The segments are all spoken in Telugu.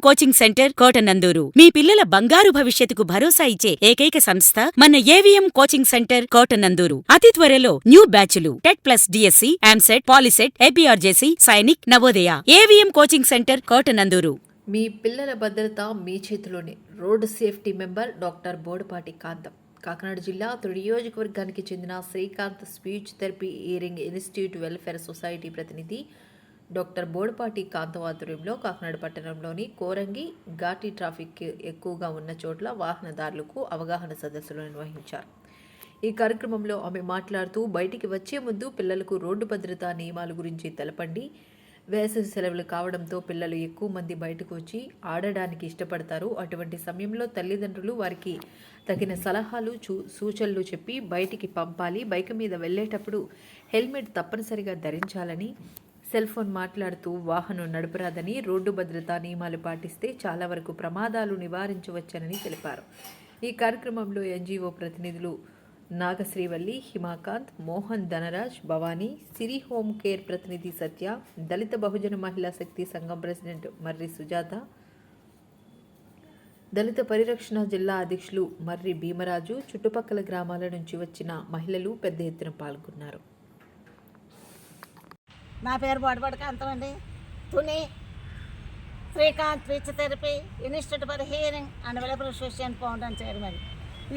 Coaching centre Kotanandur. మీ పిల్లల బంగారు భవిష్యత్తుకు భరోసా ఇచ్చే ఏకైక సంస్థ మన ఏవిఎం కోచింగ్ సెంటర్ కోటనందూరు. అతి త్వరలో న్యూ బ్యాచ్లు TET plus DSC, AMCET, Polycet, APRJC, Sainik, Navodaya. AVM coaching centre Kotanandur. మీ పిల్లల భద్రత మీ చేతిలోనే. Road safety member doctor Bodapati Kantham. Kakinada జిల్లా తుడి నియోజకవర్గానికి చెందిన Srikanth speech therapy hearing institute welfare society ప్రతినిధి డాక్టర్ బోడపాటి కాంతం ఆధ్వర్యంలో కాకినాడ పట్టణంలోని కోరంగి ఘాటి ట్రాఫిక్ ఎక్కువగా ఉన్న చోట్ల వాహనదారులకు అవగాహన సదస్సులు నిర్వహించారు. ఈ కార్యక్రమంలో ఆమె మాట్లాడుతూ, బయటికి వచ్చే ముందు పిల్లలకు రోడ్డు భద్రతా నియమాల గురించి తెలపండి. వేసవి సెలవులు కావడంతో పిల్లలు ఎక్కువ మంది బయటకు వచ్చి ఆడడానికి ఇష్టపడతారు. అటువంటి సమయంలో తల్లిదండ్రులు వారికి తగిన సలహాలు సూచనలు చెప్పి బయటికి పంపాలి. బైక్ మీద వెళ్ళేటప్పుడు హెల్మెట్ తప్పనిసరిగా ధరించాలని, సెల్ ఫోన్ మాట్లాడుతూ వాహనం నడపరాదని, రోడ్డు భద్రతా నియమాలు పాటిస్తే చాలా వరకు ప్రమాదాలు నివారించవచ్చని తెలిపారు. ఈ కార్యక్రమంలో ఎన్జీఓ ప్రతినిధులు నాగశ్రీవల్లి, హిమాకాంత్, మోహన్, ధనరాజ్, భవానీ, సిరి హోమ్ కేర్ ప్రతినిధి సత్య, దళిత బహుజన మహిళా శక్తి సంఘం ప్రెసిడెంట్ మర్రి సుజాత, దళిత పరిరక్షణ జిల్లా అధ్యక్షులు మర్రి భీమరాజు, చుట్టుపక్కల గ్రామాల నుంచి వచ్చిన మహిళలు పెద్ద ఎత్తున పాల్గొన్నారు. నా పేరు బోడపాటి కాంతం అండి. Tuni Srikanth speech therapy institute for hearing and welfare association founder chairman.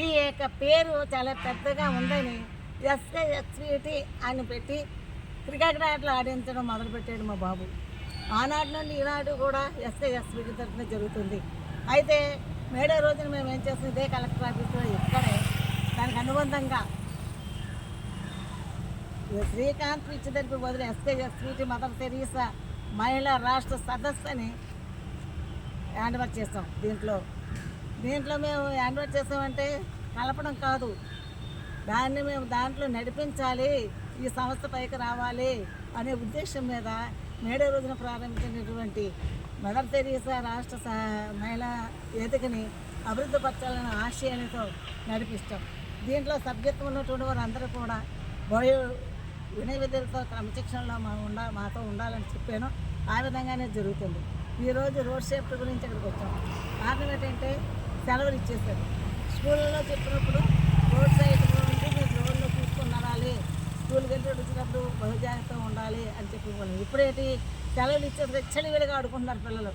ఈ యొక్క పేరు చాలా పెద్దగా ఉందని ఎస్కేఎస్విటి అని పెట్టి క్రికెట్ ఆటలు ఆడించడం మొదలుపెట్టాడు మా బాబు. ఆనాటి నుండి ఈనాడు కూడా ఎస్కేఎస్విటి తరఫున జరుగుతుంది. అయితే మేడే రోజున మేము ఏం చేస్తాం, ఇదే కలెక్టర్ ఆఫీస్లో ఇక్కడే దానికి అనుబంధంగా శ్రీకాంత్ స్పీచ్ థెరపీ బదులు ఎస్కేఎస్విటి మదర్ తెరీసా మహిళా రాష్ట్ర సదస్సు అని హ్యాండ్ఓవర్ చేస్తాం. దీంట్లో మేము హ్యాండ్ఓవర్ చేసామంటే కలపడం కాదు, దాన్ని మేము దాంట్లో నడిపించాలి, ఈ సంస్థ పైకి రావాలి అనే ఉద్దేశం మీద మేడే రోజున ప్రారంభించినటువంటి మదర్ తెరీసా రాష్ట్ర మహిళా వేదికని అభివృద్ధి పరచాలనే ఆశయాలతో నడిపిస్తాం. దీంట్లో సభ్యత్వం ఉన్నటువంటి వారందరూ కూడా వినయ విధులతో క్రమశిక్షణలో మాతో ఉండాలని చెప్పాను. ఆ విధంగానే జరుగుతుంది. ఈరోజు రోడ్ సేఫ్టీ గురించి ఇక్కడికి వచ్చాం. కారణం ఏంటంటే సెలవులు ఇచ్చేసారు. స్కూళ్ళలో చెప్పినప్పుడు రోడ్ సైడ్ ఉంటే మీరు రోడ్లో చూసుకొని నడాలి, స్కూల్కి వెళ్ళి వచ్చినప్పుడు బహుజాగ్రత్తగా ఉండాలి అని చెప్పి ఇప్పుడేంటి సెలవులు ఇచ్చేసి చలివిడిగా ఆడుకుంటున్నారు పిల్లలు.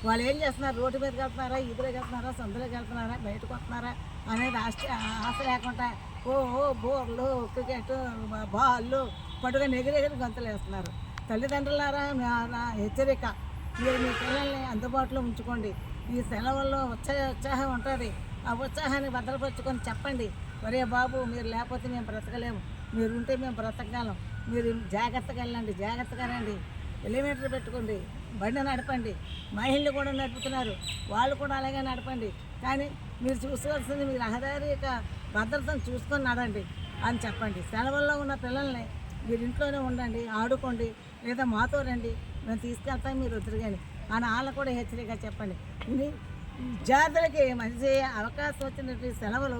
వాళ్ళు ఏం చేస్తున్నారు, రోడ్డు మీదకి వెళ్తున్నారా, ఎదురుకి వెళ్తున్నారా, సందులోకి వెళ్తున్నారా, బయటకు వస్తున్నారా అనేది ఆశ లేకుండా బోర్లు, క్రికెట్ బాళ్ళు పట్టుగా ఎగిరెగిరి గంతులు వేస్తున్నారు. తల్లిదండ్రులారా నా హెచ్చరిక, మీరు మీ పిల్లల్ని అందుబాటులో ఉంచుకోండి. ఈ సెలవుల్లో ఉత్సాహం ఉంటుంది. ఆ ఉత్సాహాన్ని భద్రపరుచుకొని చెప్పండి, ఒరే బాబు మీరు లేకపోతే మేము బ్రతకలేము, మీరు ఉంటే మేము బ్రతకగలం, మీరు జాగ్రత్తగా వెళ్ళండి, జాగ్రత్తగా రండి, ఎలివేటర్ పెట్టుకోండి, బండి నడపండి. మహిళలు కూడా నడుపుతున్నారు, వాళ్ళు కూడా అలాగే నడపండి. కానీ మీరు చూసుకోవాల్సింది మీ రహదారి యొక్క భద్రతను చూసుకొని నడండి అని చెప్పండి. సెలవుల్లో ఉన్న పిల్లల్ని మీరు ఇంట్లోనే ఉండండి, ఆడుకోండి, లేదా మాతో రండి, మేము తీసుకెళ్తాం, మీరు వద్దురు కానీ అని వాళ్ళకు కూడా హెచ్చరికగా చెప్పండి. విద్యార్థులకి మంచి అవకాశం వచ్చినటువంటి సెలవులు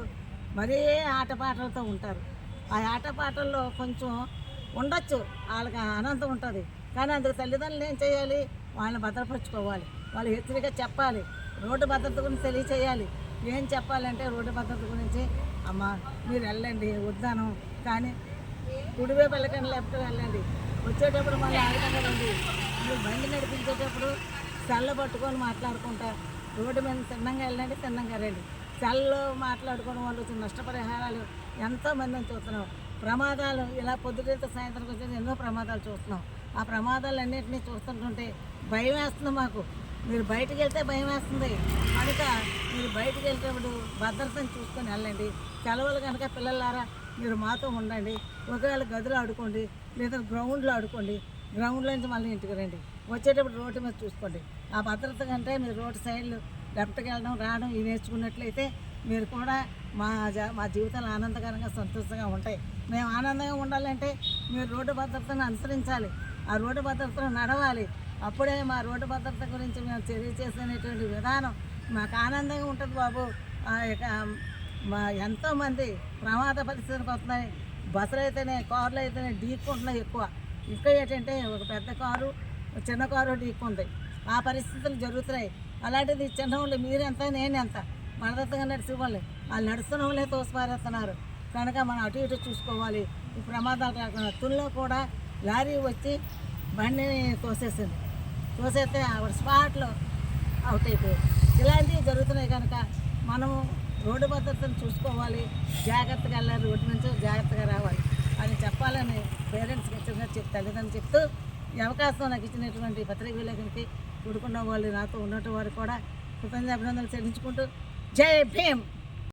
మరీ ఆటపాటలతో ఉంటారు. ఆ ఆటపాటల్లో కొంచెం ఉండొచ్చు, వాళ్ళకి ఆనందం ఉంటుంది. కానీ అందుకు తల్లిదండ్రులు ఏం చేయాలి, వాళ్ళని భద్రపరచుకోవాలి, వాళ్ళు హెచ్చరిక చెప్పాలి, రోడ్డు భద్రత గురించి తెలియచేయాలి. ఏం చెప్పాలంటే రోడ్డు భద్రత గురించి, అమ్మ మీరు వెళ్ళండి వద్దాను, కానీ కుడివైపు వెళ్ళకండి, లెఫ్ట్ వెళ్ళండి, వచ్చేటప్పుడు మళ్ళీ ఆగటంగా రండి, మీరు బండి నడిపించేటప్పుడు సెల్ల పట్టుకొని మాట్లాడుకుంటా రోడ్డు మీద తిన్నంగా వెళ్ళండి, తిన్నంగా రండి. సెల్లో మాట్లాడుకోవడం వల్ల వచ్చిన నష్టపరిహారాలు ఎంతోమందిని చూస్తున్నాం. ప్రమాదాలు ఇలా పొద్దుటైతే సాయంత్రం వచ్చేసి ఎన్నో ప్రమాదాలు చూస్తున్నాం. ఆ ప్రమాదాలన్నింటినీ చూస్తుంటుంటే భయం వేస్తుంది మాకు. మీరు బయటికి వెళ్తే భయం వేస్తుంది కనుక మీరు బయటికి వెళ్తేప్పుడు భద్రతను చూసుకొని వెళ్ళండి. సెలవులు కనుక పిల్లలారా మీరు మాతో ఉండండి. ఒకవేళ గదిలో ఆడుకోండి, లేదా గ్రౌండ్లో ఆడుకోండి, గ్రౌండ్లో నుంచి మళ్ళీ ఇంటికి రండి. వచ్చేటప్పుడు రోడ్డు మీద చూసుకోండి. ఆ భద్రత కంటే మీరు రోడ్డు సైడ్లు లెఫ్ట్కి వెళ్ళడం రావడం ఇవి నేర్చుకున్నట్లయితే మీరు కూడా మా జీవితాలు ఆనందకరంగా సంతోషంగా ఉంటాయి. మేము ఆనందంగా ఉండాలంటే మీరు రోడ్డు భద్రతను అనుసరించాలి, ఆ రోడ్డు భద్రతను నడవాలి. అప్పుడే మా రోడ్డు భద్రత గురించి మేము తెలియజేసేటువంటి విధానం మాకు ఆనందంగా ఉంటుంది బాబు. ఎంతోమంది ప్రమాద పరిస్థితులకు వస్తున్నాయి. బస్సులు అయితేనే, కార్లు అయితేనే ఢీక్కుంటున్నాయి ఎక్కువ. ఇంకా ఏంటంటే ఒక పెద్ద కారు చిన్న కారు ఢీక్కుంది. ఆ పరిస్థితులు జరుగుతున్నాయి. అలాంటిది చిన్న వాళ్ళు మీరెంత నేనెంత మనదత్తగా నడిచి వాళ్ళు నడుస్తున్న వాళ్ళే తోసిపారేస్తున్నారు. కనుక మనం అటు ఇటు చూసుకోవాలి. ఈ ప్రమాదాలు కాకుండా తుల్లో కూడా లారీ వచ్చి బండిని తోసేస్తే ఆవిడ స్పాట్లో అవుట్ అయిపోయాయి. ఇలాంటివి జరుగుతున్నాయి కనుక మనము రోడ్డు భద్రతను చూసుకోవాలి, జాగ్రత్తగా వెళ్ళాలి, రోడ్డు నుంచి జాగ్రత్తగా రావాలి అని చెప్పాలని పేరెంట్స్కి తల్లిదండ్రులు చెప్తూ ఈ అవకాశం నాకు ఇచ్చినటువంటి పత్రిక విలేకరికి కూడుకున్న వాళ్ళు నాతో ఉన్నట్టు వారు కూడా కృతజ్ఞత అభినందనలు చెల్లించుకుంటూ జై భీమ్.